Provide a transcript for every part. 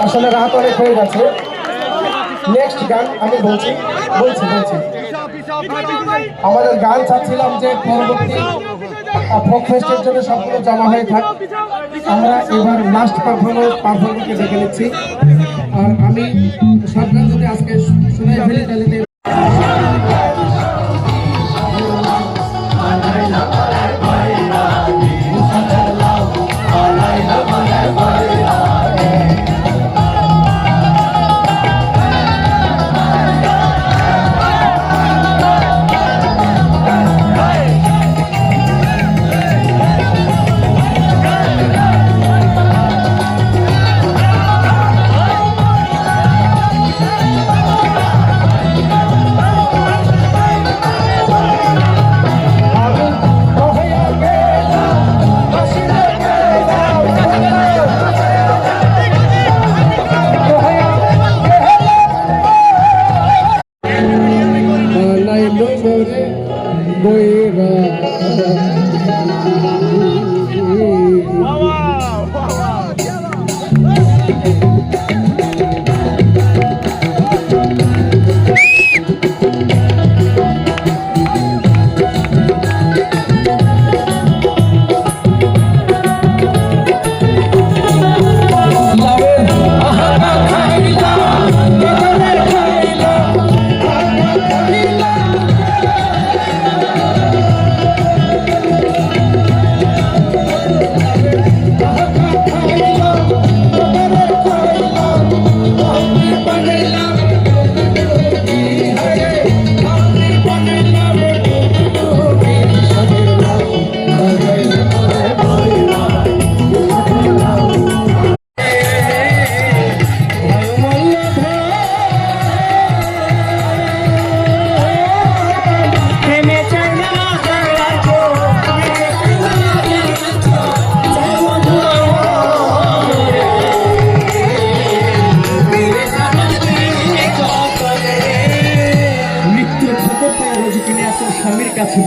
আসলে রাত অনেক হয়ে গেছে। নেক্সট গান আমি বলছি আমাদের গান চাচ্ছিলাম যে পরবর্তী ফোক ফেস্টের জন্য সবগুলো জমা হয়ে থাক। আমরা এবার লাস্ট পারফরমেন্সকে দেখে নিচ্ছি। আর আমি সব গান যদি আজকে শুনে ফেলি তাহলে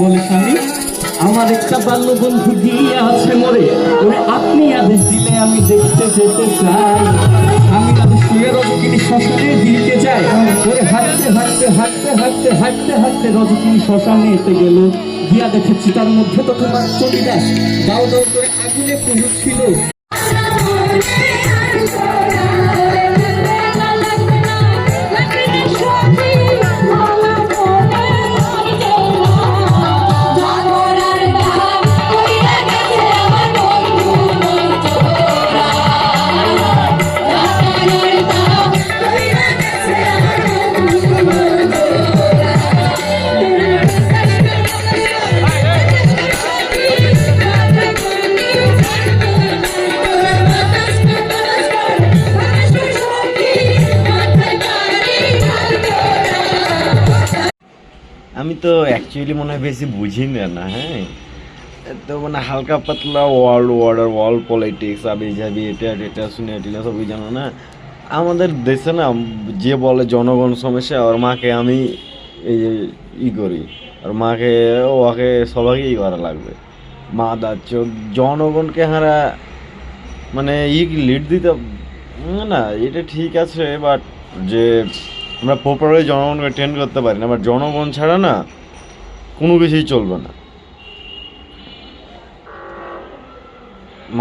বলে স্বামী আমার একটা বাল্য বন্ধু গিয়ে আছে মরে ওরে আপনি আদেশ দিলে আমি দেখতে যেতে চাই। আমি তাদের শুয়ে রজকিনী শ্মশানে দিতে যাই। ওরে হাঁটতে হাঁটতে হাঁটতে হাঁটতে হাঁটতে হাঁটতে রজকিনী শ্মশানে এতে গেল গিয়া দেখেছি তার মধ্যে তো তোমার চলিদাস দাও দাও করে আগুনে পুড়ছিল। আমি তো অ্যাকচুয়ালি মনে হয় বেশি বুঝি না, হ্যাঁ, তো মানে হালকা পাতলা ওয়ার্ল্ড পলিটিক্স আবি যাবি এটা শুনে টিলে সবই জানো না। আমাদের দেশে না যে বলে জনগণ সমস্যা, ওর মাকে আমি ই করি, আর মাকে ওকে সবাইকে ই করা লাগবে। মা দাচ্ছ জনগণকে হারা মানে লিড দিতে না, এটা ঠিক আছে, বাট যে আমরা প্রপারলি জনগণকে ট্রেন করতে পারি না, বাট জনগণ ছাড়া না কোনো কিছুই চলবে না।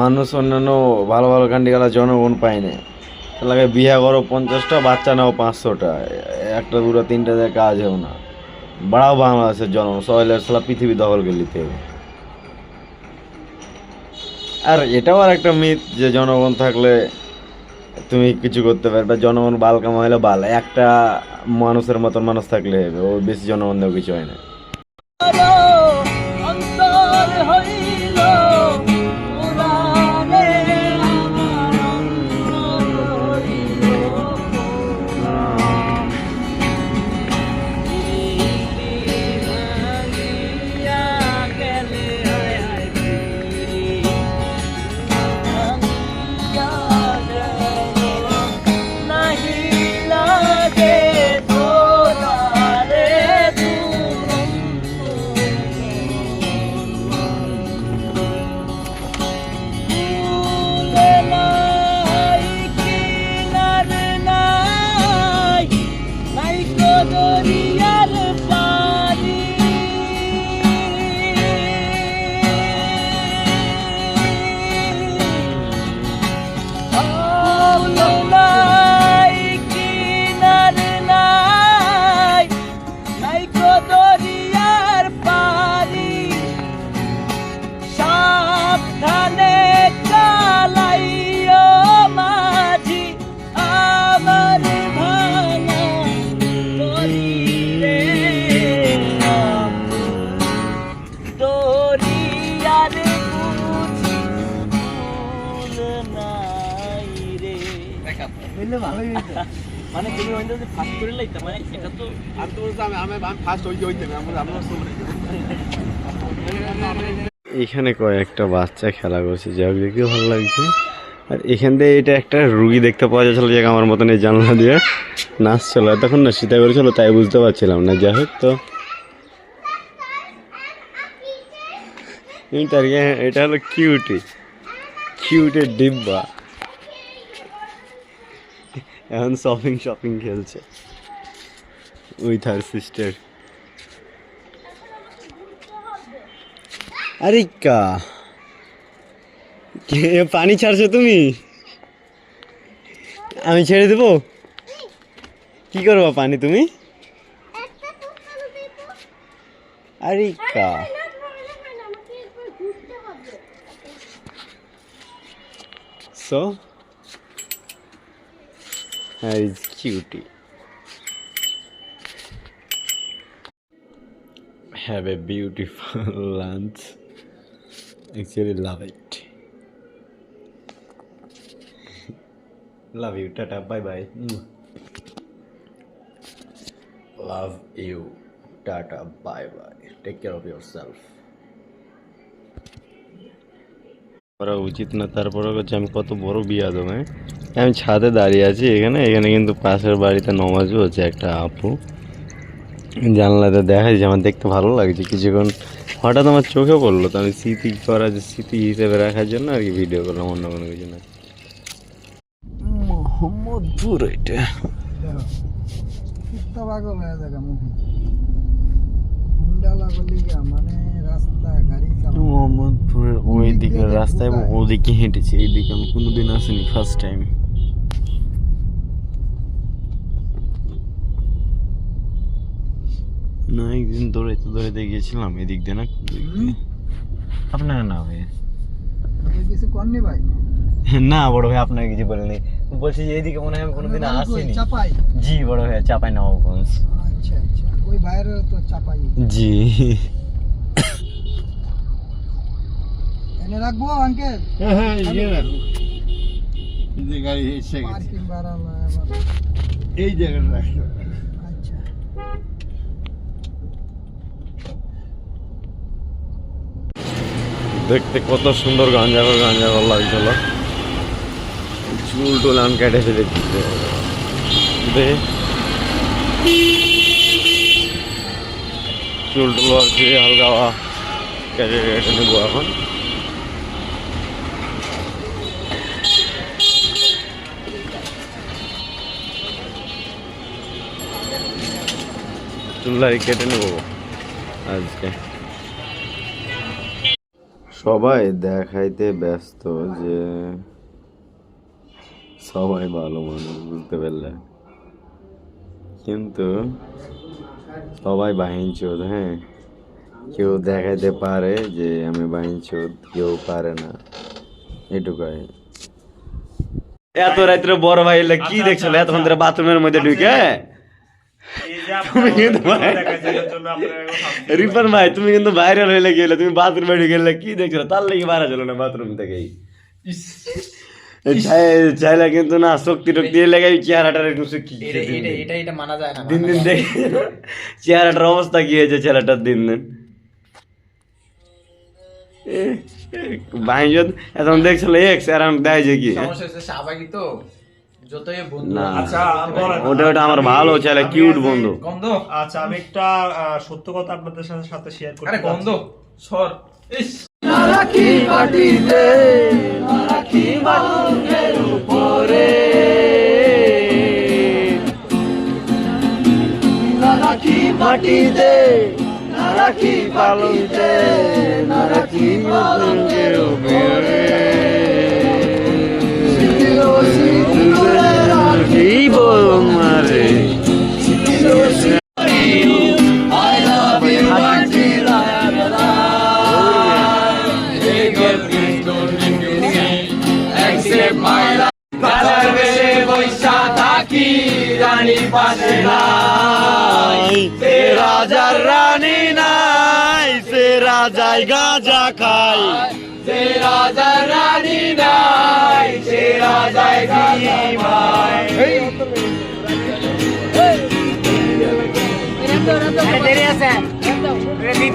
মানুষ অন্যান্য ভালো ভালো কান্ডিগালা জনগণ পায় না, লাগে বিয়া করো 50টা, বাচ্চা নাও 500টা, একটা দুটো তিনটা দিয়ে কাজ হেও না। বাড়াও বাংলাদেশের জনগণ সয়েলের সালা পৃথিবী দখল করে নিতে হবে। আর এটাও আর একটা মিথ যে জনগণ থাকলে তুমি কিছু করতে পারবে, জনগণ বাল কামাইলে বাল, একটা মানুষের মতন মানুষ থাকলে হবে, ও বেশি জনগণ দেও কিছু হয় না। মানে তুমি ওইটা যে ফাস্ট করে লাইতা মানে এটা তো আমি তো বলছি আমি ফার্স্ট হইতে আমরা এখানে কয়েকটা বাচ্চা খেলা করছে, যা হোক দেখতে ভালো লাগছে। আর এখান থেকে এটা একটা রুগী দেখতে পাওয়া যাচ্ছিল, যে আমার মতন এই জানলা দিয়ে নাচছিল। তখন না সীতা করেছিল, তাই বুঝতে পারছিলাম না। যাই হোক, তো এটা হলো কিউটের ডিব্বা। এখন শপিং খেলছে উইথ হার সিস্টার। আরে পানি ছাড়ছো তুমি? আমি ছেড়ে দেবো? কি করবো পানি তুমি? আরে so that is cutie. Have a beautiful lunch. Actually love it. Love you. Tata. Bye bye. Love you. Tata. Bye bye. Take care of yourself. করা উচিত না, তারপরে হচ্ছে আমি কত বড় বিয়াদব। আমি ছাদে দাঁড়িয়ে আছি এখানে কিন্তু পাশের বাড়িতে নমাজও হচ্ছে একটা আপু। জানলাতে দেখা যাচ্ছে, আমার দেখতে ভালো লাগছে। কিছুক্ষণ হঠাৎ আমার চোখে পড়লো, তো আমি স্মৃতি হিসেবে রাখার জন্য আর কি ভিডিও করলাম, অন্য কোনো কিছু না। মোহাম্মদপুর এটা মোহাম্মদপুরের ওই দিকের রাস্তায় ওদিকে হেঁটেছি, এইদিকে আমি কোনোদিন আসিনি, ফার্স্ট টাইম। না, একদিন দৌড়াইতে গিয়েছিলাম এদিক দিয়ে, না আপনার না ভাই কিছু করনি ভাই? না বড় ভাই, আপনাকে কিছু বলিনি। বলছি যে এইদিকে মনে হয় আমি কোনোদিন আসিনি। চাপাই? জি বড় ভাই, চাপাই নবাবগঞ্জ। আচ্ছা আচ্ছা, ওই বাইরে তো চাপাই। জি এনে রাখবো আঙ্কেল? হ্যাঁ ইয়ে রাখো, এই যে গাড়ি এসে গেছে, পার্কিং বাড়ালা এই জায়গাটা রাখো। আচ্ছা, দেখতে কত সুন্দর গাঞ্জাগর লাগছিল। চুল টুল আন কেটে ফেলে দিতে চুল টুল আর কি হালকা কেটে নেবো এখন। চুলদারি কেটে নেবো আজকে। সবাই দেখাইতে ব্যস্ত যে সবাই ভালো মানুষ, বুঝতে পারলে, কিন্তু সবাই বাহিনচোদ। হ্যাঁ, কেউ দেখাইতে পারে যে আমি বাহিনচোদ, কেউ পারে না, এটুকাই। এত রাত্রে বড় ভাই কি দেখছিল এতক্ষণ ধরে বাথরুমের মধ্যে ঢুকে? রিপন ভাই, তুমি কিন্তু ভাইরাল হয়ে গেলে, তুমি বাথরুমে ঢুকে গেলে, কি দেখছো? তার লেগে বাড়া ছিল না বাথরুম থেকেই। চাইলে কিন্তু না শক্তি টক্তি লেগে চেহারাটার একটু এটা মানা যায় না। দিন দেখে চেহারাটার অবস্থা কি হয়েছে ছেলেটার দিন ভাইজন এখন দেখছিল এক্স আর আমি দেয় যে কি স্বাভাবিক তো, যতই না ওটা আমার ভালো ছেলে, কিউট বন্ধু। গন্ধ। আচ্ছা, আমি একটা সত্য কথা আপনাদের সাথে শেয়ার করি। আরে গন্ধ সর। নারাকি মাটিতে, নারাকি মাটির উপরে, নারাকি মাটিতে, নারাকি বালুতে, নারাকি মাটির উপরে জীবন মারে। I love you until I am alive. My life. বাজার বেশে বৈশা থাকি, রানী পাশে নাই, সে রাজার রানী নাই, সে রাজায় গাঁজা খায়, সে রাজার রানী নাই, সে রাজায় গাঁজা খায়।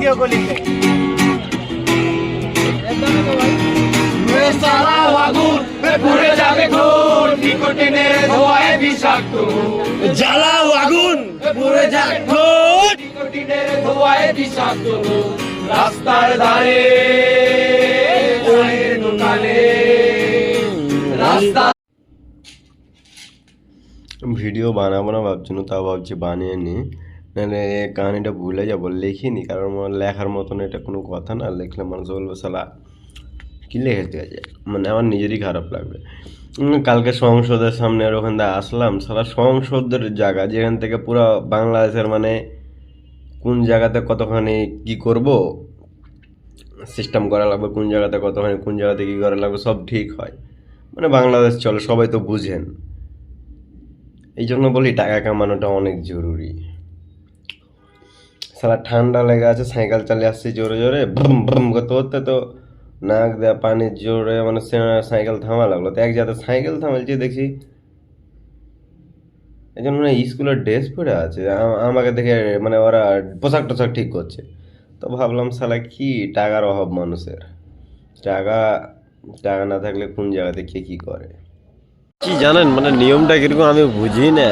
ভিডিও কলিং জ্বালাও আগুন পুড়ে যাক ঠোঁট রাস্তার ধারে দোকানে রাস্তা ভিডিও বানাবো না ভাবছিলাম, তাও ভাবছি বানিয়ে নিই, নাহলে কাহিনিটা ভুলে যাবো। লিখিনি, কারণ লেখার মতন এটা কোনো কথা না, লিখলে মানুষ বলবে সালা কী লিখে আছে, মানে আমার নিজেরই খারাপ লাগবে। কালকে সংসদের সামনে আর ওখান থেকে আসলাম, সালা সংসদের জায়গা যেখান থেকে পুরো বাংলাদেশের মানে কোন জায়গাতে কতখানি কি করব সিস্টেম করা লাগবে, কোন জায়গাতে কতখানি কোন জায়গাতে কী করা লাগবে সব ঠিক হয়, মানে বাংলাদেশ চলে, সবাই তো বুঝেন। এই জন্য বলি টাকা কামানোটা অনেক জরুরি। সারা ঠান্ডা লেগে আছে, সাইকেল চালিয়ে আসছি জোরে জোরে, ভ্রুম ভ্রুম করতে করতে তো নাক দেওয়া পানির জোরে মানে সাইকেল থামা লাগলো। তো এক জায়গায় সাইকেল থামালছি, দেখি এই জন্য মানে স্কুলের ড্রেস পরে আছে, আমাকে দেখে মানে ওরা পোশাক টোশাক ঠিক করছে। তো ভাবলাম সালা কি টাকার অভাব মানুষের, টাকা টাকা না থাকলে কোন জায়গাতে কে কী করে কি জানেন, মানে নিয়মটা কিরকম আমি বুঝি না।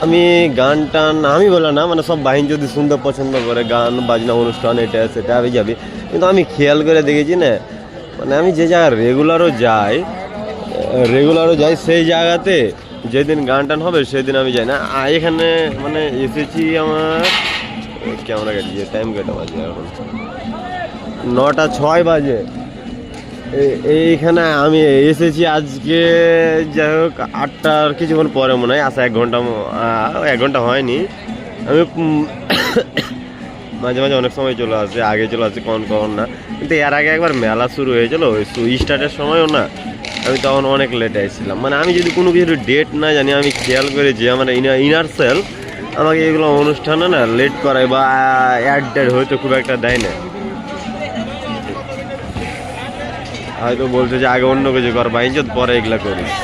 আমি গান টান আমি বলে না, মানে সব বাহিনী যদি শুনতে পছন্দ করে গান বাজনা অনুষ্ঠান এটা সেটা আমি যাবি, কিন্তু আমি খেয়াল করে দেখেছি না, মানে আমি যে জায়গায় রেগুলারও যাই সেই জায়গাতে যেদিন গান টান হবে সেদিন আমি যাই না। এখানে মানে এসেছি আমার ক্যামেরা কাটিয়ে টাইম কেটে বাজে এখন 9:06 বাজে। এইখানে আমি এসেছি আজকে যাই হোক 8টার কিছুক্ষণ পরে মনে হয়, আসা 1 ঘন্টা হয়নি। আমি মাঝে মাঝে অনেক সময় চলে আসে, আগে চলে আসে কখন না, কিন্তু এর আগে একবার মেলা শুরু হয়েছিল ওই স্টার্টের সময়ও না, আমি তখন অনেক লেটে এসেছিলাম। মানে আমি যদি কোনো কিছুর ডেট না জানি, আমি খেয়াল করেছি আমার ইনার সেলফ আমাকে এগুলো অনুষ্ঠানে না লেট করায় বা অ্যাড ডেট হয়তো খুব একটা দেয় না, হয়তো বলছে যে আগে অন্য কিছু কর বা ইজ্জত পরে এগুলা করিস।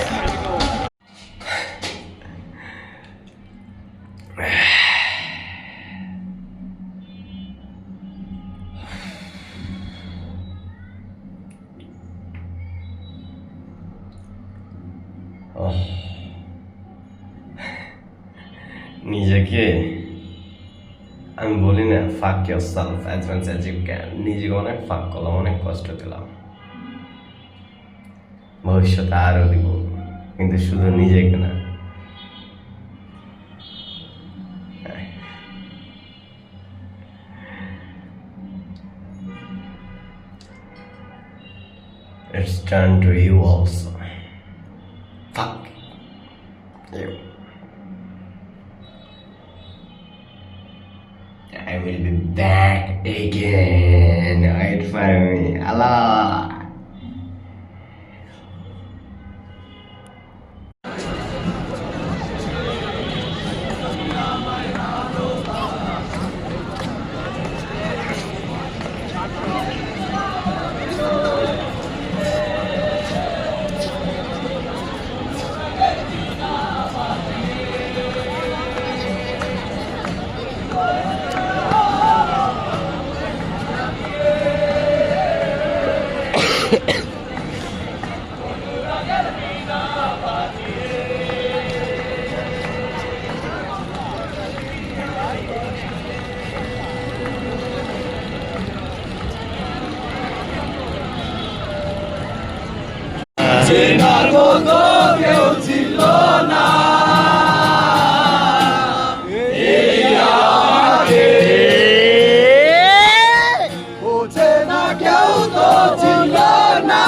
নিজেকে আমি বলি না fuck yourself as much as you can, নিজেকে অনেক ফাক করলাম, অনেক কষ্ট দিলাম, ভবিষ্যতে আরও দিব, কিন্তু শুধু নিজেকে না। It's turn to you also. Fuck you. I will be back again. Wait for me. Allah. চেনার মতো কেউ ছিল না এই আগে, বোঝে না কেউ তো ছিল না।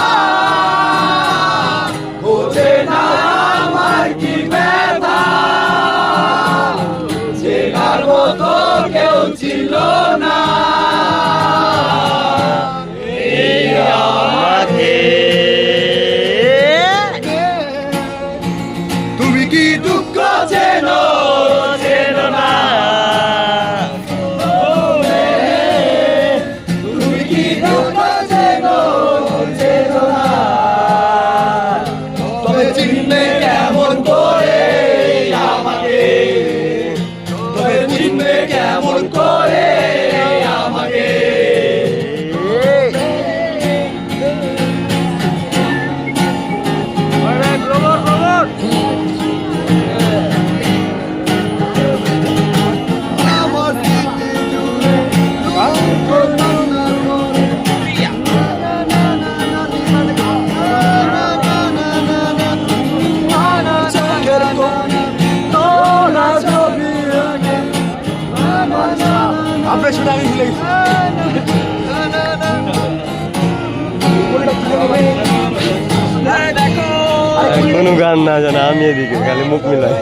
কোনো গান না জানা, আমি এদিকে খালি মুখ মিলাই।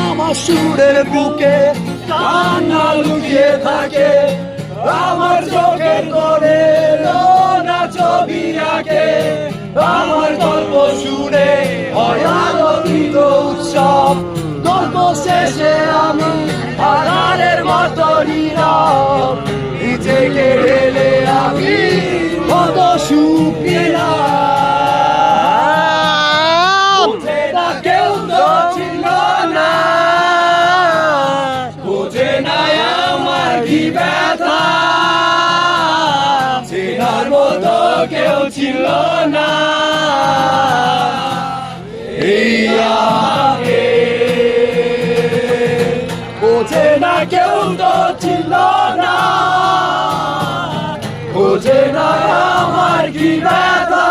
আমার সুরের বুকে কান্না লুকিয়ে থাকে, আমার চোখের কোণে না ছবি আঁকে, আমার গল্প শুনে হয় আলোকিত উৎসব, গল্প শেষে আমি আধারের মতো নীরব, নিজেকে ঢেলে আমি কত সুখ পেলাম, কেউ তো ছিল না, বোঝে না আমার কি ব্যথা, চেনার মতো কেউ ছিল না এই আমাকে, বোঝে না কেউ তো ছিল না, বোঝে না আমার কি ব্যথা,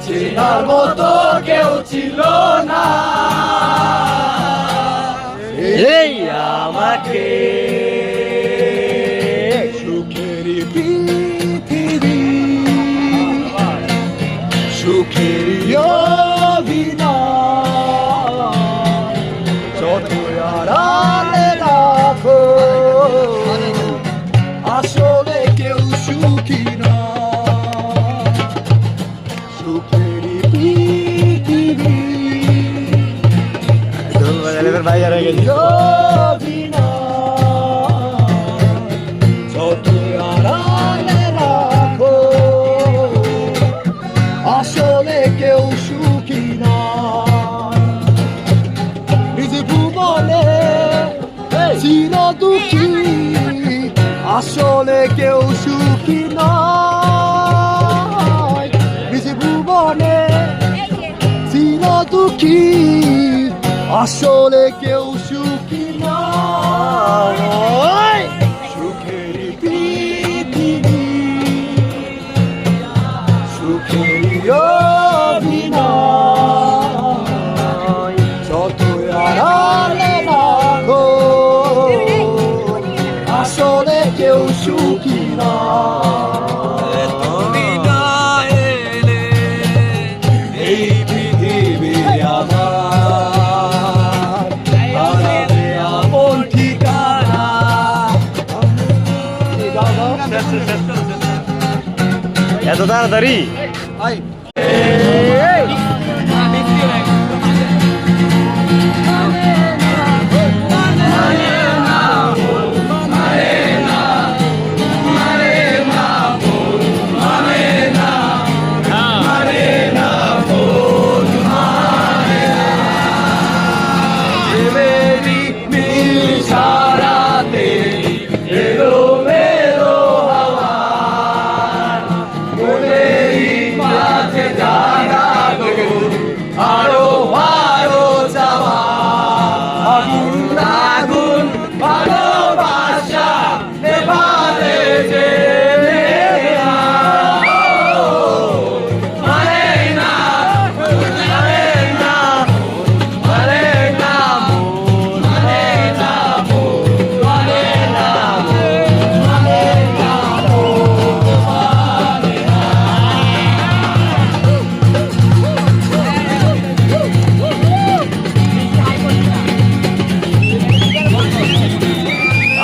চেনার মতো কেউ ছিল না এই আমাকে। সুখের পৃথিবী, সুখের অভিনয়, যত আড়ালে রাখো আসলে কেউ সুখী না, সুখের পৃথিবী যত আড়ালে রাখো আসলে কেউ সুখী না, নিজ ভুবনে চির দুঃখী আসলে কেউ সুখী নয়, নিজ ভুবনে চির দুঃখী আসলে কেউ সুখী নয়, সুখের পৃথিবী, সুখের অভিনয়, যত আড়ালে রাখো আসলে কেউ সুখী নয়, তুমি না এলে এই পৃথিবী আমার হারাবে আপন ঠিকানা। এত তাড়াতাড়ি আরো আরো যাওয়া আগুন আগুন ভালোবাসা নেভালে যে মানে না মানে না মানে না মানে না মানে না মানে না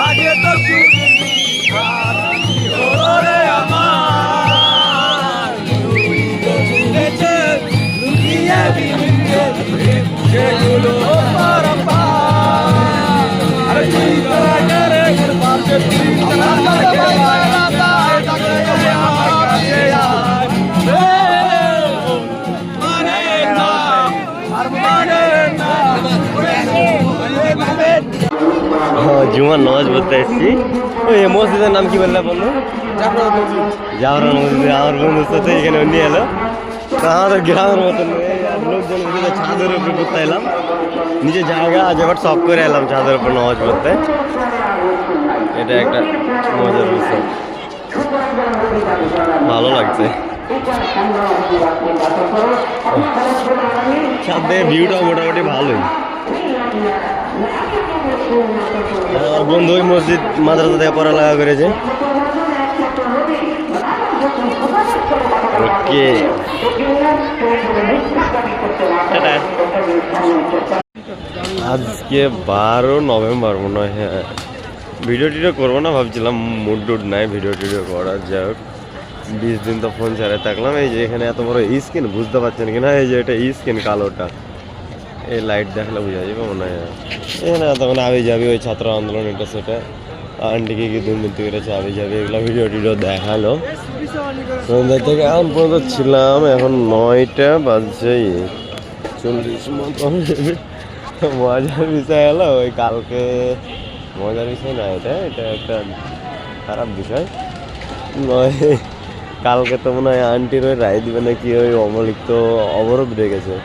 আগে তো শুনিনি ওরে আমার শুনেছে লুকিয়ে বিলিয়ে সেগুলো আরে তুই তারা করে পাশে তুই তারা করে মানে না আর মানে না জুমার নামাজ পড়তে এসেছি। ওই মসজিদের নাম কি বললাম বন্ধু? জাফরান মসজিদ। আমার বন্ধুর সাথে এখানে নিয়ে এলো, তো আমাদের গ্রামের মতন লোকজন ছাদের উপরে পড়তে এলাম, নিজে জায়গা আজ এবার সব করে এলাম ছাদের উপর নামাজ পড়তে। এটা একটা মজার বিষয়, ভালো লাগছে। ছাদের ভিউটা মোটামুটি ভালোই। আমার বন্ধু ওই মসজিদ মাদ্রাসা থেকে পড়ালেখা করেছে। ওকে। আজকে 12 নভেম্বর মনে হয়। হ্যাঁ, ভিডিও টিডিও করবো না ভাবছিলাম, মুড টুড নাই ভিডিও টিডিও করার। যাই হোক 20 দিন তো ফোন ছাড়াই থাকলাম। এই যে এখানে এত বড় স্ক্রিন, বুঝতে পারছেন কিনা, এই যে এটা স্ক্রিন কালোটা, এই লাইট দেখলে বোঝা যাবে মনে হয়। এখানে তখন আবি যাবি ওই ছাত্র আন্দোলন এটা সেটা, আন্টিকে কি দুর্নীতি করেছে আবি যাবি, এগুলো ভিডিও টিডিও দেখালো। সন্ধ্যা থেকে এখন পর্যন্ত ছিলাম, এখন 9টা বাজছে 40 মতো। মজার বিষয় হলো ওই কালকে, মজার বিষয় না এটা, এটা একটা খারাপ বিষয় নয়। কালকে তো মনে হয় আন্টির ওই রায় দিবে নাকি, ওই অবলিপ্ত অবরোধ রেখেছে।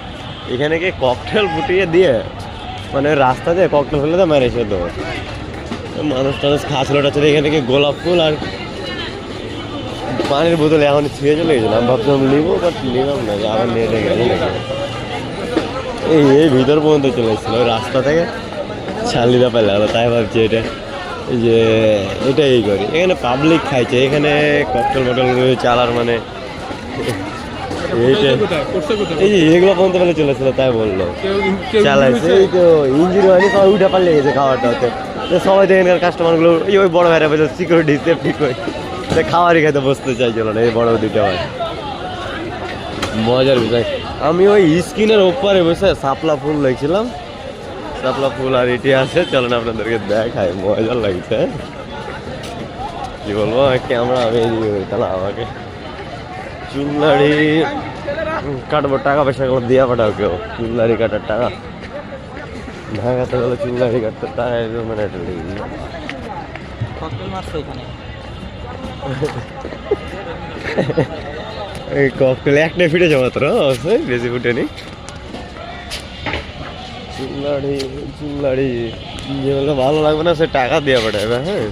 এখানে কি ককটেল ফুটিয়ে দিয়ে, মানে রাস্তা দিয়ে ককটেল ফেলে তো মেরেছে, তো মানুষ টানুষ খাচ্ছিল টাচ্ছিল। এখানে কি গোলাপ ফুল আর পানির বোতল এখন ছুঁয়ে চলে গেছিলাম, আমি ভাবছিলাম নিবো, বাট নিলাম না, আবার নিয়ে গেছে নাকি। এই ভিতর পর্যন্ত চলে এসেছিল, ওই রাস্তা থেকে ছালিদা পেলে হলো। তাই ভাবছি এটা, এই যে এটা এই করি, এখানে পাবলিক খাইছে, এখানে ককটেল মটল চালার মানে এইটা, এই যে এগুলো পর্যন্ত পেলে চলেছিল, তাই বললো চালাইছে। এই তো ইঞ্জিন হয়নি, সবাই উঠে পাল্লে গেছে খাওয়াটা হতে। সবাই তো এখানকার কাস্টমারগুলো ওই বড় ভাইরা বলছে সিকিউরিটি সেফটি করে খাওয়ারই খেতে বসতে চাইছিল না, এই বড় দুটো হয়। মজার বিষয়, আমি ওই স্ক্রিনের ওপরে বসে শাপলা ফুল দেখছিলাম, শাপলা ফুল আর এটি আছে, চলেন আপনাদেরকে দেখাই, মজা লাগছে। কি বলবো, ক্যামেরা আমি তাহলে আমাকে চুল দাড়ি কাটবো, টাকা পয়সা গুলো দিয়ে পাঠাও কেউ, চুল দাড়ি কাটার টাকা ঢাকাতে গেলে চুল দাড়ি কাটতে টাকা মানে এই ককটেল একটা ফিটেছে মাত্র, বেশি ফুটেনি। চুল্লাড়ি যেগুলো ভালো লাগবে না সে টাকা দিয়ে পাঠাবে। হ্যাঁ,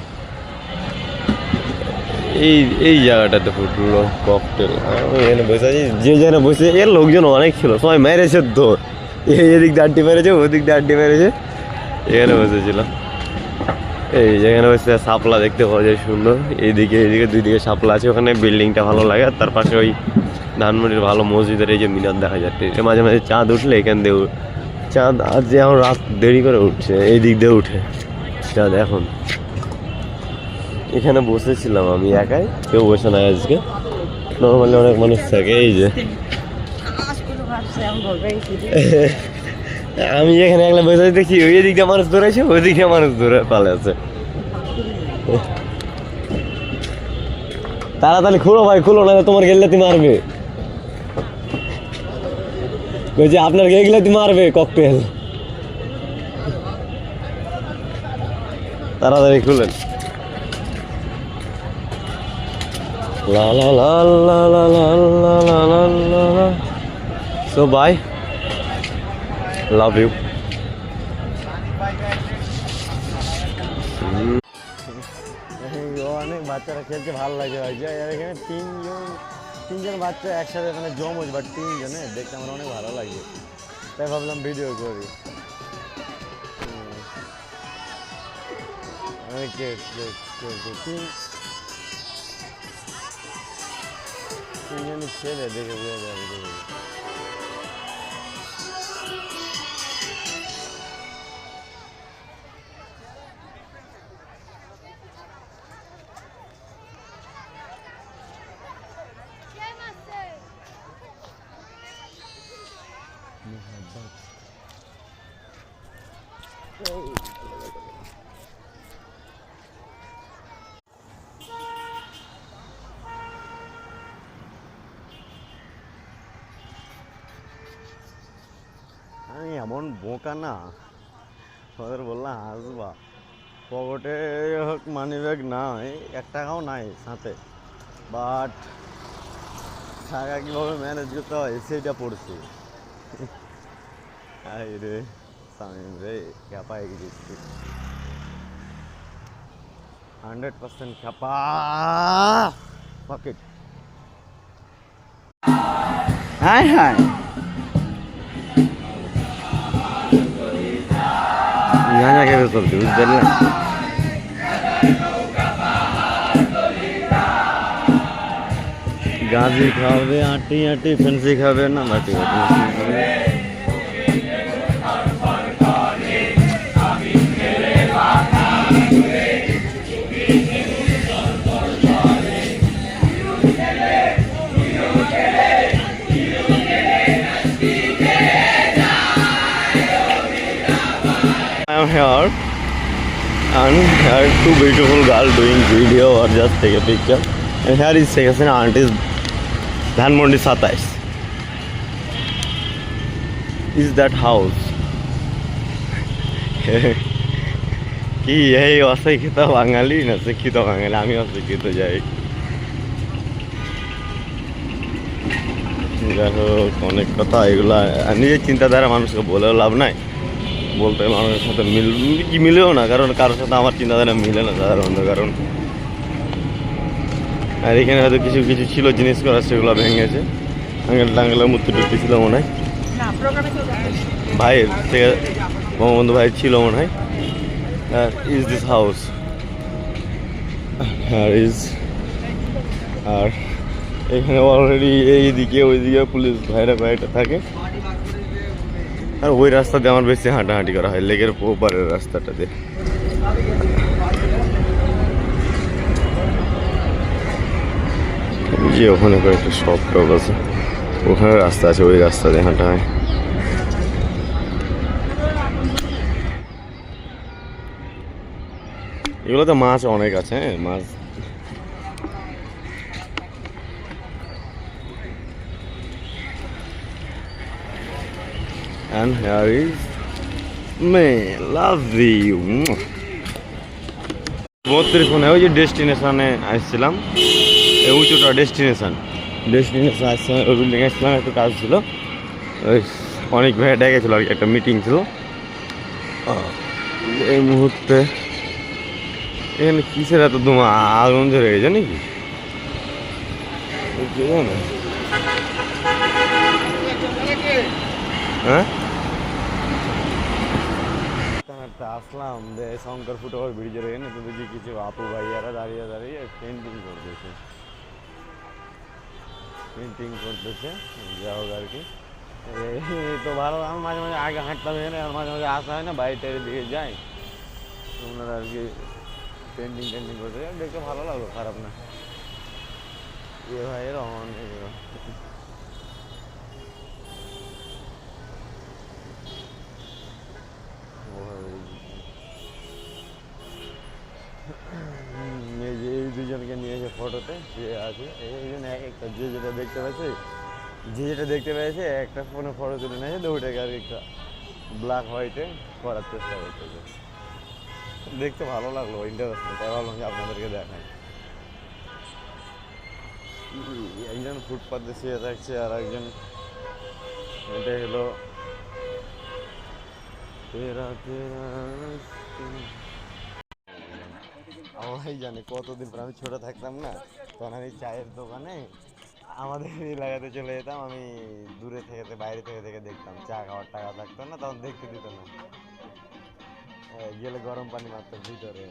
এই জায়গাটাতে ফুটলো ককটেল, এখানে বসে আছি, যে জায়গায় বসে এর লোকজন অনেক ছিল, সবাই মেরেছে তো, এদিক দিয়ে আড্ডি মেরেছে, ওদিক দিয়ে আড্ডি মেরেছে, এখানে বসেছিলাম। এই যেখানে বসে শাপলা দেখতে পাওয়া যায় সুন্দর, এইদিকে দুই দিকে শাপলা আছে, ওখানে বিল্ডিংটা ভালো লাগে। আর তার পাশে ওই ধানমন্ডির ভালো মসজিদের এই যে মিনার দেখা যাচ্ছে, এটা মাঝে মাঝে চাঁদ উঠলে এখান দিয়ে চাঁদ, আজ যে এখন রাত দেরি করে উঠছে, এই দিক দিয়ে উঠে চাঁদ। এখন এখানে বসেছিলাম আমি একাই, কেউ বসে নাই আজকে, নর্মালি অনেক মানুষ থাকে। এই যে আমি এখানে একলা বসে দেখি, ওই দিক দিয়ে মানুষ ধরেছে, ওই দিক দিয়ে মানুষ ধরে পালে আছে। তাড়াতাড়ি খুলো ভাই, খুলো, না তোমার গেলাতি মারবে, বলছি আপনার গেলাতি মারবে ককটেল, তাড়াতাড়ি খুলেন। লা লা লা লা লা লা লা লা লা লা। So bye, love you. অনেক বাচ্চারা খেলছে, ভালো লাগে। এখানে তিনজন বাচ্চা একসাথে এখানে জমজ, বাট তিনজনে দেখতে আমার অনেক ভালো লাগে, তাই ভাবলাম ভিডিও করি। তিনজনই ছেলে, দেখে বোঝা যাবে। আমি এমন বোকা না, ওদের বললাম আসবা, পকেটে হোক মানি ব্যাগ নাই, 1 টাকাও নাই সাথে, বাট টাকা কীভাবে ম্যানেজ করতে হয় সেইটা পড়ছি। আরে রে সামিম রে, খ্যাপায় গেছি, 100% খ্যাপা পকেট। হাই হাই, यहाँ के सब बुझते ना। গাঁজি খাবে আটি আটি, ফেন্সি খাবে না বাটি বাটি। I am here and here two beautiful girls doing video or just take a picture. And here is Sheikh Hasina auntie's Dhanmondi 27. Is that house? কি এই অশিক্ষিত বাঙালি না শিক্ষিত বাঙালি? আমি অশিক্ষিত যাই। যাই হোক, অনেক কথা এগুলা নিজের চিন্তাধারা মানুষকে বলেও লাভ নাই, বলতে মানুষের সাথে মিলেও না, কারণ কারোর সাথে আমার চিন্তাধারা মিলে না সাধারণত। কারণ আর এখানে হয়তো কিছু কিছু ছিল জিনিস করা, সেগুলো ভেঙেছে। আঙ্গেল টাঙ্গেলের মূর্তি টুর্তি ছিল মনে হয়, ভাইয়ের থেকে বঙ্গবন্ধু ভাই ছিল মনে হয়। ইজ দিস হাউস আর এখানে অলরেডি এইদিকে ওইদিকে পুলিশ ভাইরা কয়েকটা থাকে। আর ওই রাস্তাতে আমার বেশি হাঁটাহাঁটি করা হয়, লেকের ওপারের রাস্তাটাতে। যে ওখানে কয়েকটা শপ টপ আছে, ওখানে রাস্তা আছে, ওই রাস্তাতে হাঁটা হয়। এগুলোতে মাছ অনেক আছে, হ্যাঁ মাছ। And here is me, love you. 32 ফোনে ওই যে ডেস্টিনেশনে আসছিলাম, এই উঁচুটা ডেস্টিনেশন আসছিলাম, ওই বিল্ডিং আসছিলাম, একটু কাজ ছিল, ওই অনেক ভাই ডেকেছিল আর কি, একটা মিটিং ছিল। এই মুহূর্তে এখানে কিসের এত ধোঁয়া, আগুন ধরে গেছে নাকি? হ্যাঁ আসলাম যে শঙ্কর ফুটওভার ব্রিজের এখানে, তো দেখি কিছু আপু ভাইয়ারা দাঁড়িয়ে দাঁড়িয়ে পেন্টিং করতেছে, যা হোক আর কি। এই তো ভালো, আমি মাঝে মাঝে আগে হাঁটতাম এখানে, আর মাঝে মাঝে আসা হয় না, বাইরের দিকে যাই, ওনারা আর কি পেন্টিং করতে দেখতে ভালো লাগলো, খারাপ না। এ ভাইয়ের অনেক এই দুজনকে নিয়েছে ফটোতে, সে আছে এইজন এক একটা, যে যেটা দেখতে পেয়েছে একটা ফোনে ফটো তুলে নিয়েছে, তো ওটাকে আর একটা ব্ল্যাক হোয়াইটে করার চেষ্টা করতেছে। দেখতে ভালো লাগলো, ইন্টারেস্টিং, তাই ভাবলাম যে আপনাদেরকে দেখাই। একজন ফুটপাতে শুয়ে থাকছে, আর একজন, এটা হলো সবাই জানে কতদিন পর আমি ছোট থাকতাম না, তখন আমি চায়ের দোকানে আমাদের এলাকাতে চলে যেতাম, আমি দূরে থেকে বাইরে থেকে দেখতাম, চা খাওয়ার টাকা থাকতো না, তখন দেখতে দিত না, গেলে গরম পানি মারতাম ভিতরে,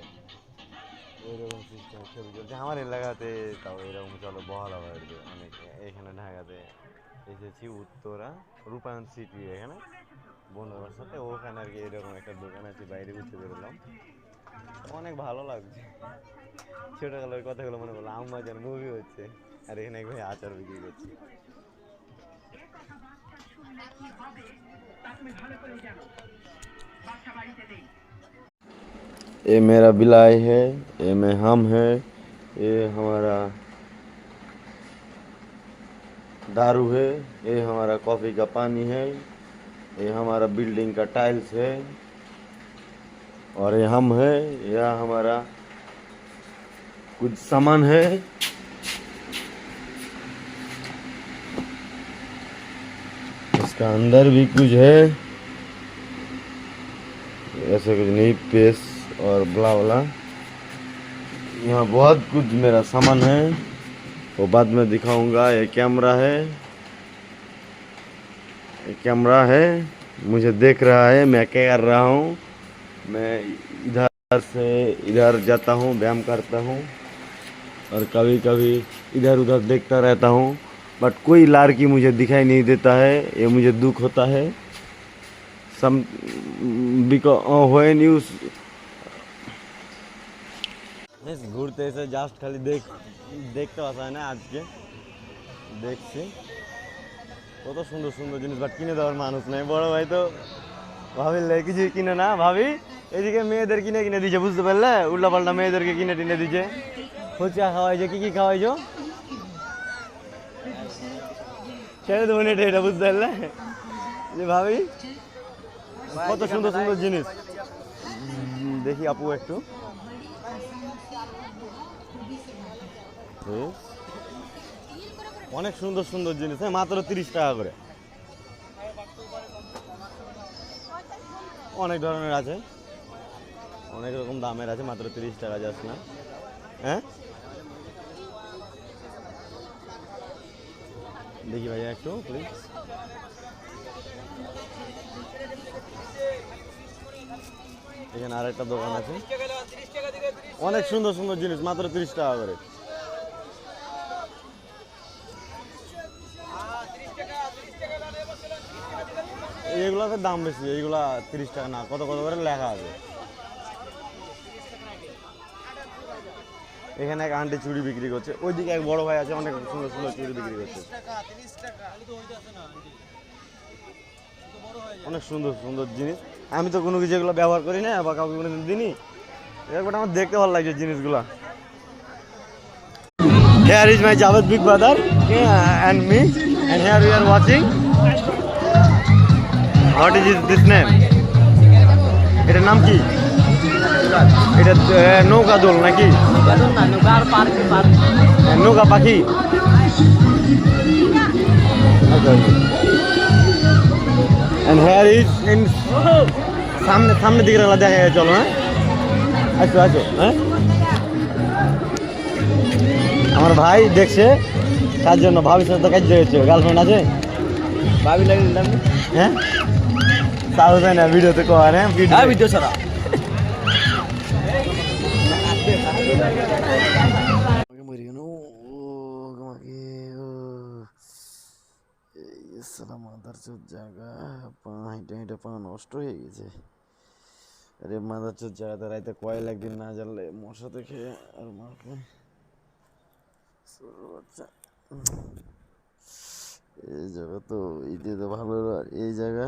এরকম সিস্টেম শুরু করছে আমার এলাকাতে। তাও এরকম চলো বহাল বাড়বে অনেক। এখানে ঢাকাতে এসেছি উত্তরা রূপায়ণ সিটি, এখানে বন্ধুদের সাথে, ওখানে আর কি এরকম একটা দোকান আছে, বাইরে ঘুরতে বেরোলাম, অনেক ভালো লাগছে। ছোটবেলার কথাগুলো মনে করলাম, আম্মাজান মুভি হচ্ছে, আর এখানে এক ভাই আচার বিক্রি করছে। ये मेरा बिलाई है, ये में हम है, ये हमारा दारू है, ये हमारा कॉफ़ी का पानी है, ये हमारा बिल्डिंग का टाइल्स है, और ये हम है, यह हमारा कुछ सामान है। इसका अंदर भी कुछ है, ऐसे कुछ नहीं, पेस और ब्ला ब्ला। यहाँ बहुत कुछ मेरा सामान है, वो बाद में दिखाऊंगा। ये कैमरा है, मुझे देख रहा है मैं क्या कर रहा हूँ। मैं इधर से इधर जाता हूँ, व्यायाम करता हूँ, और कभी कभी इधर उधर देखता रहता हूँ, बट कोई लड़की मुझे दिखाई नहीं देता है, ये मुझे दुख होता है। सम व्हेन यू ঘুরতে এসে জাস্ট খালি দেখতে আসা হয় না, আজকে দেখছি কত সুন্দর সুন্দর জিনিস, বাট কিনে দেওয়ার মানুষ নেই। বড় ভাই তো ভাবিলে কিছু কিনে না, ভাবি এদিকে মেয়েদের কিনে কিনে দিচ্ছে, বুঝতে পারলে, উল্টা পাল্টা মেয়েদেরকে কিনে টিনে দিচ্ছে, ফুচকা খাওয়াইছে, কি খাওয়াইছো, ছেড়ে দেবো না এটা, বুঝতে পারলে যে ভাবি কত সুন্দর সুন্দর জিনিস। দেখি আপু একটু, অনেক সুন্দর সুন্দর জিনিস, হ্যাঁ মাত্র 30 টাকা করে, অনেক ধরনের আছে, অনেক রকম দামের আছে, মাত্র 30 টাকা যাস না। হ্যাঁ দেখি ভাইয়া একটু প্লিজ। এখানে আরেকটা দোকান আছে, অনেক সুন্দর সুন্দর জিনিস, মাত্র 30 টাকা করে। এগুলোতে দাম বেশি, এইগুলা 30 টাকা না, কত কত করে লেখা আছে। এখানে এক আন্টি চুড়ি বিক্রি করছে, ওইদিকে এক বড় ভাই আছে, অনেক সুন্দর সুন্দর চুড়ি বিক্রি করছে, অনেক সুন্দর সুন্দর জিনিস। আমি তো কোনো কিছু এগুলো ব্যবহার করি না বা কাউকে কোনো দিনই, একবার আমার দেখতে ভালো লাগছে জিনিসগুলা। Here is my Javed big brother and me, and here we are watching. What is this name? এটার নাম কি? এটা নৌকা দোল নাকি? নৌকা পাখি। And here is in সামনে দিকে দেখা যায়, চলো হ্যাঁ, আসো আসো। হ্যাঁ আমার ভাই দেখছে, কার জন্য? ভাবির সাথে কাজ হয়েছে, গার্লফ্রেন্ড আছে, ভাবি লাগে। হ্যাঁ তাও তাই না, ভিডিওতে কর, হ্যাঁ ভিডিও ছাড়া জায়গা পা নষ্ট হয়ে গেছে। আরে মাদারচোদ জায়গাতে রাইতে কয়েল একদিন না জ্বাললে মশা দেখে আর মাকে বাচ্চা। এই জায়গা তো ঈদে তো ভালো, আর এই জায়গা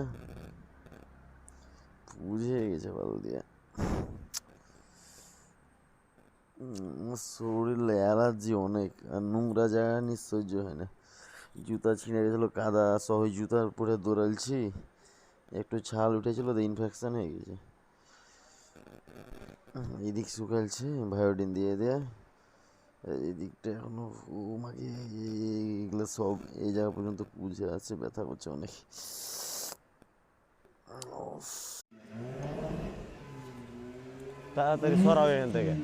বুঝে গেছে ভালো দিয়ে। শরীরে অ্যালার্জি অনেক, আর নোংরা জায়গা নিঃসহ্য হয় না। জুতা ছিঁড়ে গেছিলো, কাদা সহ জুতার পরে দৌড়ালছি, একটু ছাল উঠেছিল তো ইনফেকশন হয়ে গেছে। এদিক শুকালছে ভায়োডিন দিয়ে দেয়া, এদিকটা এখনো মাকে এগুলো সব এই জায়গা পর্যন্ত পুজে আছে, ব্যথা করছে অনেক। তাড়াতাড়ি সরাও এখান থেকে।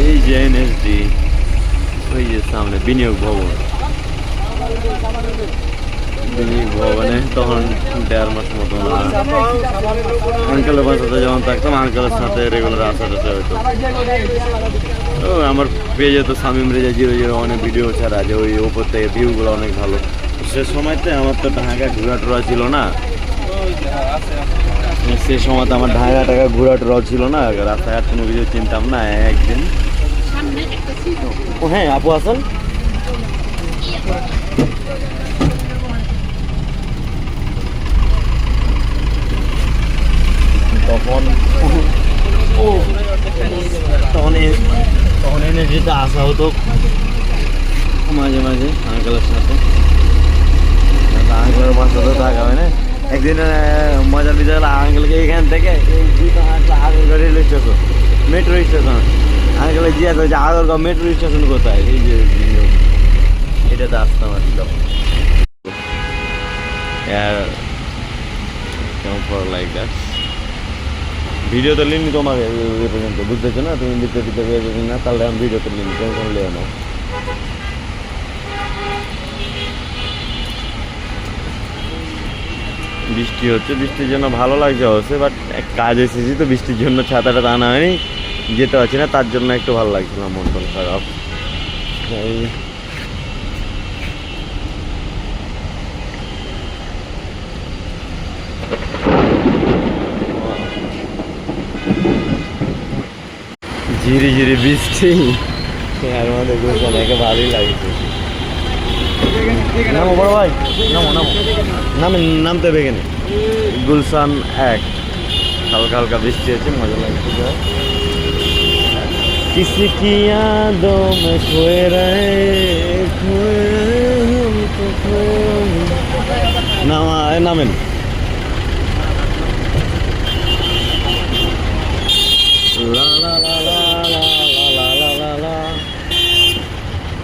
এই যে এনএসডি, ওই যে সামনে বিনিয়োগ ভবন, বিনিয়োগ ভবনে তখন 1.5 মাস মতো আঙ্কেলের বাসাতে যখন থাকতাম, আঙ্কেলের সাথে রেগুলার আসাটাতে হতো। ও আমার পেজে তো শামিম রেজা 00 অনেক ভিডিও ছাড়া আছে, ওই ওপর থেকে ভিউগুলো অনেক ভালো। সে সময়তে আমার তো ঢাকা ঘোরা টোরা ছিল না, সে সময় তো আমার ঢাকা ঘোরা টোরাও ছিল না, রাস্তাঘাট কোনো কিছু চিনতাম না। একদিন ও হ্যাঁ আপু আসেন, তখন তখন এনার্জিতে আসা হতো মাঝে মাঝে আঙ্কেলের সাথে। আঙ্কেলের বাসাতে থাকা হয় না। একদিন মজার বিষয় হলো আঙ্কেলকে এখান থেকে আগরগাঁও রেলওয়ে স্টেশন, মেট্রো স্টেশন, আঙ্কেলে জিজ্ঞাসা হয়েছে আগরগাঁও মেট্রো স্টেশন কোথায়, এই যে এটাতে আসতাম আর কি তখন। লাইক দ্যাট ভিডিও তো লিনি তোমাকে এ পর্যন্ত, বুঝতেছো না তুমি দিতে দিতে না, তাহলে আমি ভিডিও তো লিনি, টেনশন লিও না। বৃষ্টি হচ্ছে, বৃষ্টির জন্য ভালো লাগছে অবশ্যই, বাট কাজ এসেছি তো বৃষ্টির জন্য ছাতাটা টানা হয়নি, যেতে পারছি না, তার জন্য একটু ভালো লাগছিল, মন টন খারাপ। এই ঝিরি ঝিরি বৃষ্টি আর মধ্যে গুলশান একে ভালোই লাগছে। নামো বড় ভাই, নামো নামো, নামতে হবে এখানে। গুলশান 1, হালকা হালকা বৃষ্টি হচ্ছে, মজা লাগছে। किसी की यादों में खोए रहे नामेन ला ला ला ला ला ला ला ला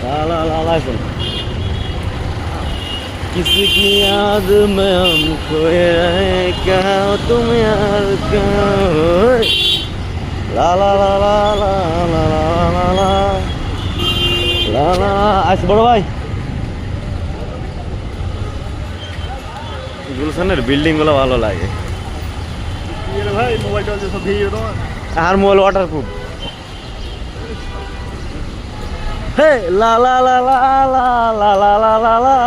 ला ला ला ला सुन। किसी की याद में हम खोए रहे, क्या तुम यार क्या ला ला ला ला ला ला ला ला ला ला। আচ্ছা বড় ভাই, গুলশানের বিল্ডিং গুলো ভালো লাগে। ভাই মোবাইল চলছে সব ভিডিও তোমার, আর মোবাইল ওয়াটারপ্রুফ। হে লা লা লা লা লা লা লা লা লা লা।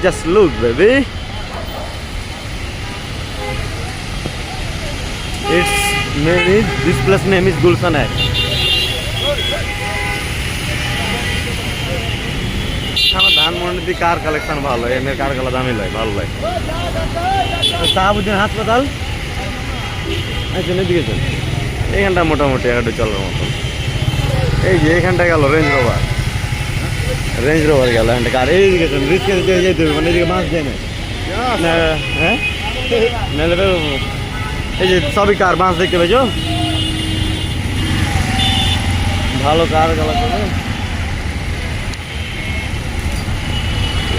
Just look baby, its name is, this place name is Gulshan 1। আমার ধানমন্ডিতে কার কালেকশন ভালো, এর কার কালা দামি লাগে, ভালো লাগে। সাহাবুদ্দিন হাসপাতাল আচ্ছা এদিকে চল, এইখানটা মোটামুটি একটু চলার মতন। এই যে এখানটা গেল রেঞ্জ রোভার গেল এখানটা কার, এইদিকে চল, রিস্কে যেতে হবে, মানে এদিকে মাছ দেয় না। হ্যাঁ নাহলে এই যে সবই কার বাঁশ দেখতে পেয়েছো, ভালো কার কালা করে।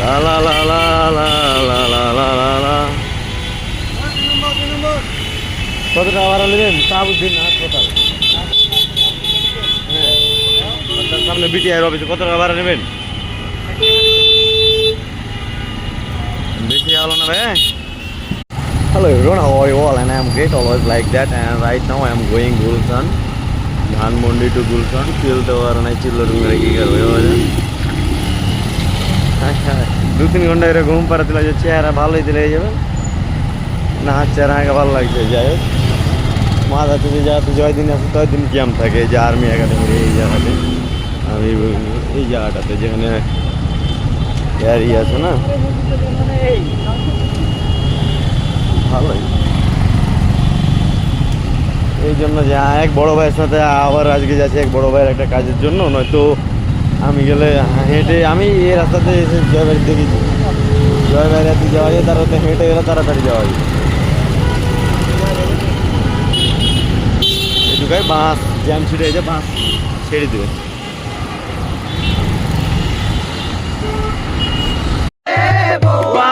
লা লা লা লা লা লা লা লা লা লা। কত টাকা ভাড়া নেবেন? সাহাবুদ্দিন হাসপাতাল, তার সামনে বিটিআর অফিস, কত টাকা ভাড়া নেবেন? বেশি হলো না ভাই। Hello everyone, how are you all? And I am great, always like that. And right now I am going Gulshan, Dhanmondi to Gulshan. Till the war and I chill out में रहेगी कर रहे हो जान। 2-3 घंटा এর ঘুম পাড়াতে লাগে, চেহারা ভালোই দিলে যাবে না, চেহারা আগে ভালো লাগছে। যাই হোক মাথা থেকে যা তো জয় দিন আসে তয় দিন ক্যাম্প থাকে, যে আর্মি একাডেমির এই জায়গাতে, আমি এই জায়গাটাতে যেখানে এয়ারি আছে না, ভালোই। এই জন্য যে এক বড় ভাইয়ের সাথে আবার আজকে যাচ্ছি এক বড় ভাইয়ের একটা কাজের জন্য, নয়তো আমি গেলে হেঁটে, আমি এই রাস্তাতে এসে জয়বাড়ি দেখেছি, জয়বাড়ি রাতে যাওয়া যায়, তার হতে হেঁটে গেলে তাড়াতাড়ি যাওয়া যায়। এটুকাই বাঁশ জ্যাম ছিটে গেছে, বাঁশ ছেড়ে দেবে।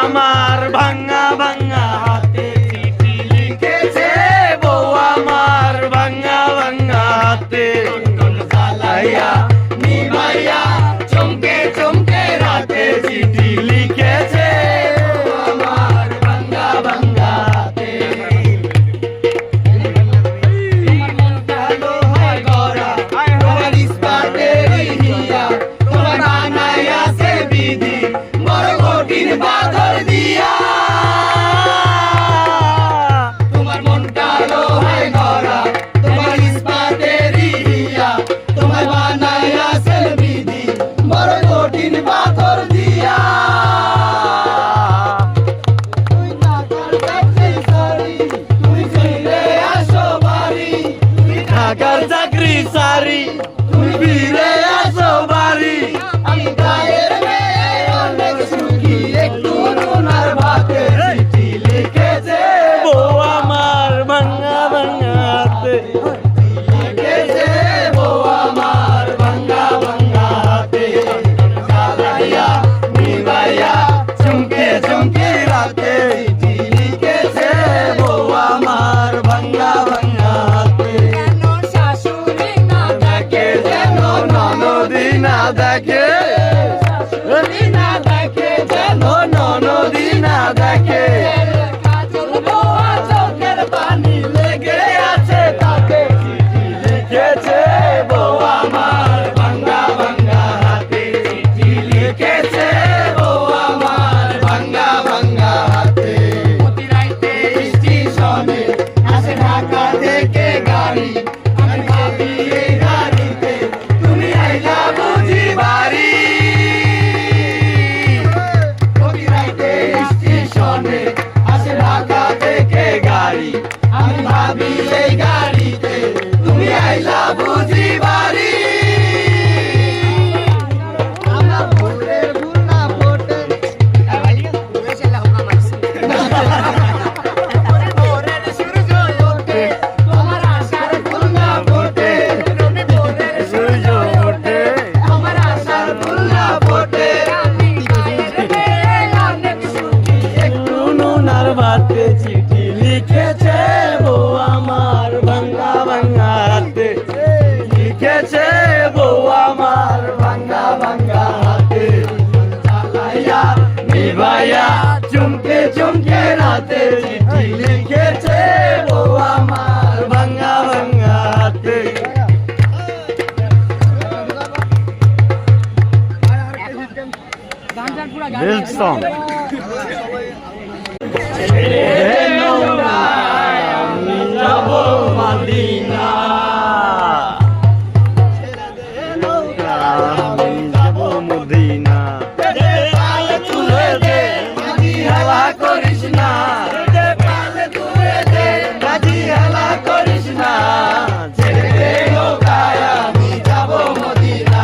আমার ভাঙা ভাঙা হাতে চিঠি লিখেছে বউ, আমার ভাঙা ভাঙা হাতে জ্বালাইয়া নিভাইয়া চমকে চমকে রাতে চিঠি লিখেছে আমার ভাঙা ভাঙা হাতে। তোমার ইস্পাতের হিয়া, তোমার বানাইয়া সে বিধি, বড় কঠিন বেকার চাকরি সারি তুমি ফিরে আসো বাড়ি আমি গায়ের মেয়ে অনেক সুখী একটু নুন আর ভাতে চিঠি লিখেছে বউ আমার ভাঙা ভাঙা হাতে লিখেছে বউ আমার ভাঙা ভাঙা হাতে জ্বালাইয়া নিবাইয়া চুমকে চুমকে রাতে চিঠি লিখেছে বউ আমার ভাঙা ভাঙা হাতে যেন ননদি না দেখে যেন ননদি না দেখে চোখের পানি লেগে আছে তাকে চিঠি লিখেছে বউ আমার ভাঙা ভাঙা হাতে চিঠি লিখেছে বউ আমার ভাঙা ভাঙা হাতে স্টেশনে আসে ঢাকা থেকে গাড়ি আমি ভাবি এই গাড়িতে তুমি আইলা বুঝি বাড়ি স্টেশনে আসে ঢাকা থেকে গাড়ি আমি ভাবি এই গাড়িতে তুমি আইলা বুঝি বাড়ি আমার ভোরের ভুল না ফোটে তোমার আশার ফুল না ফোটে সূর্য ওঠে আমার আশার ফুল না ফোটে একটু নুন আর ভাতে চিঠি লিখেছে বউ আমার ভাঙা ভাঙা হাতে লিখেছে বউ আমার ভাঙা ভাঙা হাতে জ্বালাইয়া নিভাইয়া চুমকে চুমকে রাতে চিঠি লিখেছে বউ আমার ভাঙা ভাঙা হাতে Best song. আমি যাব মদিনা আমি যাব মদিনা তুলে দে মাঝি হেলা করিস না তুলে দে মাঝি হেলা করিস না ছেড়ে দে নৌকায় আমি যাব মদিনা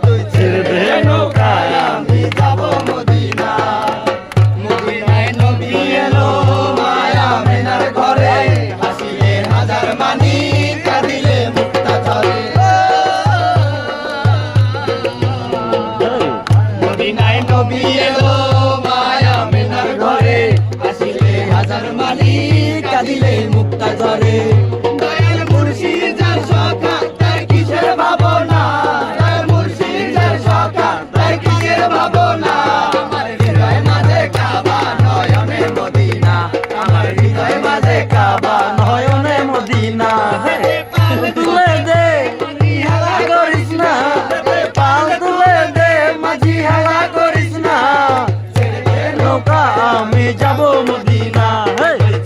তুই ছেড়ে দে নৌকায় আমি যাব মদিনা মদিনায় নবী এলো মায়া মেনার ঘরে হাসিলে হাজার মানি কাঁদিলে মুক্তা ঝরে মদিনায় নবী এলো মায়া মেনার ঘরে হাসিলে হাজার মানি কাঁদিলে মুক্তা ঝরে দয়াল মুর্শিদ যার সখা তার কিসের ভাবনা দয়াল মুর্শিদ যার সখা তার কিসের ভাবনা আমার হৃদয় মাঝে কাবা নয়নে মদিনা আমার হৃদয় মাঝে কাবা নয়নে মদিনা পাল তুলে দে মাঝি হেলা করিস না পাল তুলে দে মাঝি হেলা করিস না ছেড়ে দে নৌকা আমি যাব মদিনা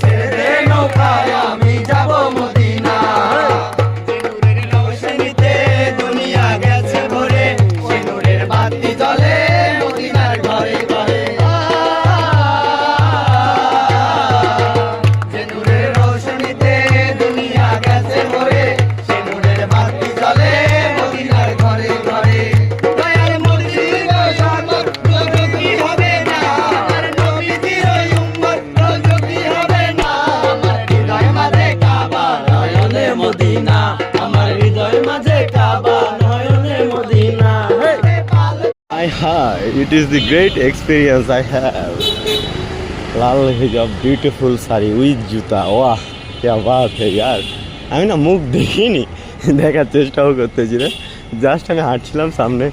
ছেড়ে দে নৌকা আমি যাব মদিনা নূরের রৌশনীতে দুনিয়া গেছে ভরে সে নূরের বাতি জ্বলে মদিনার ঘরে ঘরে যে নূরের রৌশনীতে দুনিয়া গেছে ভরে সে নূরের বাতি জ্বলে মদিনার ঘরে ঘরে দয়াল মুর্শিদ সাগর রোজকি হবে না আমার নবীজির উম্মত রোজকি হবে না আমার হৃদয় মাঝে কাবা নয়নে মদিনা আমার হৃদয় মাঝে কাবা নয়নে Medina It is the great experience I have. লাল হিজাব বিউটিফুল শাড়ি উইথ জুতা ওয়াহ क्या बात है यार আমি না মুখ দেখিনি দেখার চেষ্টাও করতেছি না জাস্ট আমি হাঁটছিলাম সামনে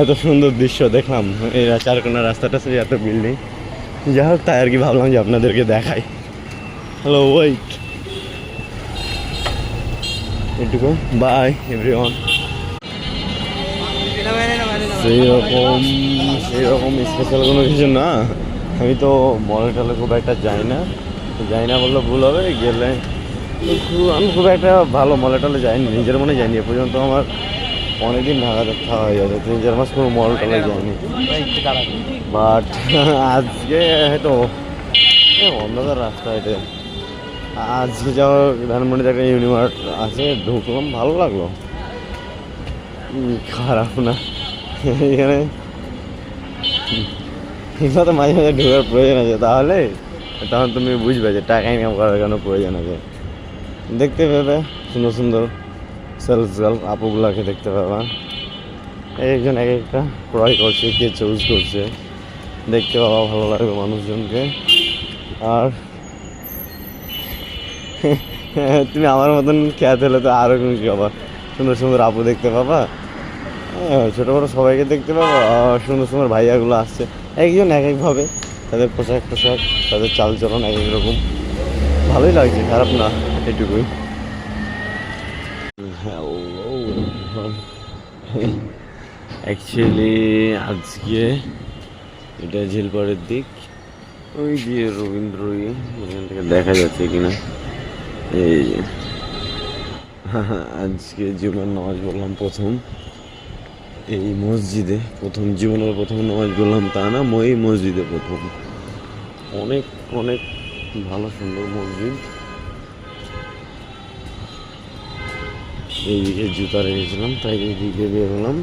এত সুন্দর দৃশ্য দেখলাম এই চারকোনা রাস্তাটা সে এত বিল্ডিং যাই হোক তাই আর কি ভাবলাম যে আপনাদেরকে দেখাই হ্যালো ওয়েট এটুকু বাই এভরিওয়ান সেইরকম স্পেশাল কোনো কিছু না আমি তো মলে টলে খুব একটা যাই না বললে ভুল হবে গেলে আমি খুব একটা ভালো মলে টলে যাইনি নিজের মনে যাইনি এ পর্যন্ত আমার অনেকদিন ঢাকা থাকা হয়ে গেছে 3-4 মাস কোনো মল টলে যাইনি বাট আজকে হয়তো অন্ধকার রাস্তা এটা আজকে যাও ধানমন্ডিতে একটা ইউনিভার্স আছে, ঢুকলাম, ভালো লাগলো, খারাপ না। এখানে তো মাঝে মাঝে ঢোকার প্রয়োজন আছে, তাহলে তখন তুমি বুঝবে যে টাকা ইনকাম করার কেন প্রয়োজন আছে। দেখতে পাবে সুন্দর সুন্দর সেলস গার্ল আপুগুলাকে দেখতে পাবা, একজন এক একটা ক্রয় করছে, কে চুজ করছে, দেখতে পাবা, ভালো লাগবে মানুষজনকে। আর তুমি আমার মতন খ্যাত হলে তো আরও কি পাবা, সুন্দর সুন্দর আপু দেখতে পাবা, ছোটো বড়ো সবাইকে দেখতে পাবা। আর সুন্দর সুন্দর ভাইয়াগুলো আসছে, একজন এক একভাবে, তাদের পোশাক তাদের চালচলন এক এক রকম, ভালোই লাগছে, খারাপ না, এটুকুই। অ্যাকচুয়ালি আজকে এটা ঝিলপাড়ের দিক, ওই যে রবীন্দ্র এখান থেকে দেখা যাচ্ছে কিনা, এই যে আজকে জীবনের নামাজ পড়লাম প্রথম এই মসজিদে, প্রথম জীবনের প্রথম নামাজ পড়লাম, তা না এই মসজিদে প্রথম। অনেক অনেক ভালো সুন্দর মসজিদ। এইদিকে জুতা রেখেছিলাম, তাই এইদিকে বের হলাম।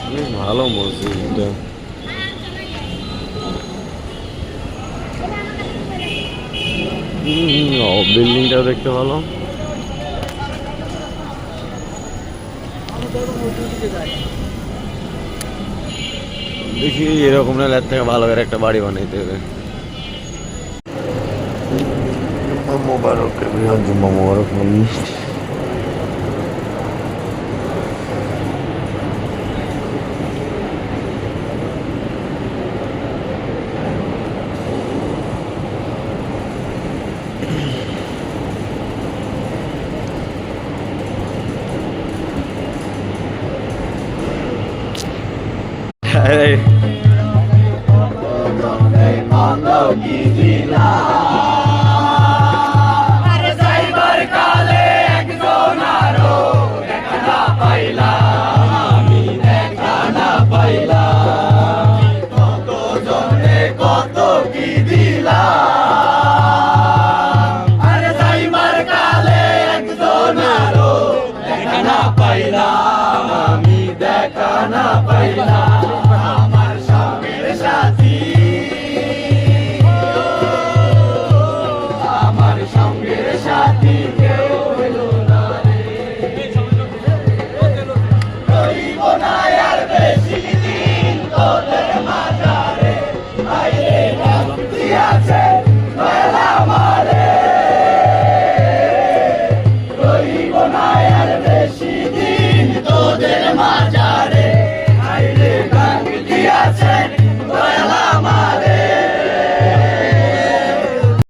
অনেক ভালো মসজিদটা, বিল্ডিংটাও দেখতে ভালো। দেখি এরকম না, এর থেকে ভালো করে একটা বাড়ি বানাইতে হবে। মোবারক, বৃহৎ জুম্মা মোবারক। দেখা না পাইলাম, আমি দেখা না পাইলাম।